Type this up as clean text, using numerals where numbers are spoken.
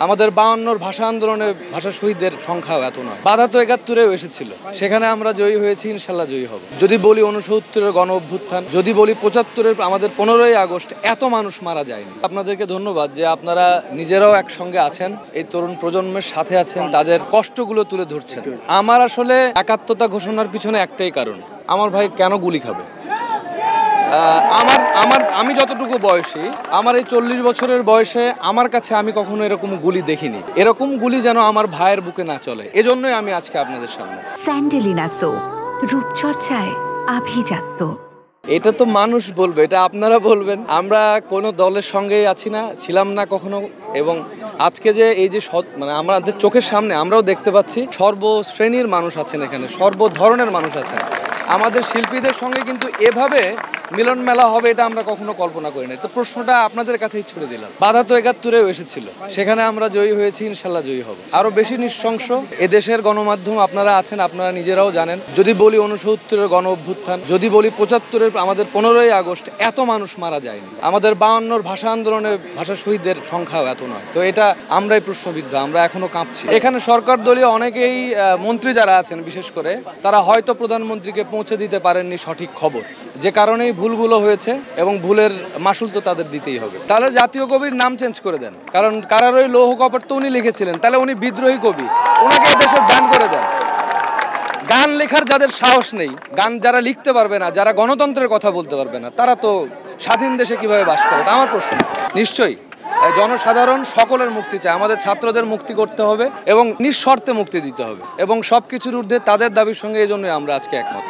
আমাদের 52 ভাষা আন্দোলনে ভাষা শহীদদের সংখ্যাও এত নয়। বাধা তো 71-এও এসেছিল, সেখানে আমরা জয়ী হয়েছি, ইনশাল্লাহ জয়ী হব। যদি বলি 69-এর গণ অভ্যুত্থান, যদি বলি 75-এর আমাদের 15ই আগস্ট, এত মানুষ মারা যায়নি। আপনাদেরকে ধন্যবাদ যে আপনারা নিজেরাও একসঙ্গে আছেন, এই তরুণ প্রজন্মের সাথে আছেন, তাদের কষ্টগুলো তুলে ধরছেন। আমার আসলে একাত্মতা ঘোষণার পিছনে একটাই কারণ, আমার ভাই কেন গুলি খাবে। আমি যতটুকু বয়সী, আমার এই 40 বছরের বয়সে আমার কাছে আমি কখনো এরকম গুলি দেখিনি। এরকম গুলি যেন আমার ভাইয়ের বুকে না চলে, এজন্যই আমি আজকে আপনাদের সামনে। স্যান্ডেলিনা সো, রূপচর্চায় আভিজাত্য। এটা তো মানুষ বলবে, এটা আপনারা বলবেন। আমরা কোনো দলের সঙ্গেই আছি না, ছিলাম না কখনো। এবং আজকে যে এই যে মানে আমাদের চোখের সামনে আমরাও দেখতে পাচ্ছি, সর্বশ্রেণীর মানুষ আছেন এখানে, সর্ব ধরনের মানুষ আছেন। আমাদের শিল্পীদের সঙ্গে কিন্তু এভাবে মিলন মেলা হবে এটা আমরা কখনো কল্পনা করি না। তো প্রশ্নটা আপনাদের কাছেই ছুড়ে দিলাম। বাধা তো 71-এও এসেছিল, সেখানে আমরা জয়ী হয়েছি, ইনশাল্লাহ জয়ী হব। আরো বেশি নৃশংস এদেশের গণমাধ্যম আপনারা আছেন, আপনারা নিজেরাও জানেন। যদি বলি 69-এর গণ অভ্যুত্থান, যদি বলি 75-এর আমাদের 15ই আগস্ট, এত মানুষ মারা যায়নি। আমাদের 52 ভাষা আন্দোলনে ভাষা শহীদদের সংখ্যাও এত নয়। তো এটা আমরাই প্রশ্নবিদ্ধ, আমরা এখনো কাঁপছি। এখানে সরকার দলীয় অনেকেই মন্ত্রী যারা আছেন, বিশেষ করে তারা হয়তো প্রধানমন্ত্রীকে পৌঁছে দিতে পারেননি সঠিক খবর, যে কারণেই ভুলগুলো হয়েছে, এবং ভুলের মাসুল তো তাদের দিতেই হবে। তাহলে জাতীয় কবির নাম চেঞ্জ করে দেন, কারণ কারারই লৌহ কপাট তো উনি লিখেছিলেন, তাহলে উনি বিদ্রোহী কবি, ওনাকে এদেশে ব্যান করে দেন। গান লেখার যাদের সাহস নেই, গান যারা লিখতে পারবে না, যারা গণতন্ত্রের কথা বলতে পারবে না, তারা তো স্বাধীন দেশে কিভাবে বাস করে, এটা আমার প্রশ্ন। নিশ্চয়ই জনসাধারণ সকলের মুক্তি চায়, আমাদের ছাত্রদের মুক্তি করতে হবে এবং নিঃশর্তে মুক্তি দিতে হবে, এবং সবকিছুর ঊর্ধ্বে তাদের দাবির সঙ্গে এই জন্যই আমরা আজকে একমত।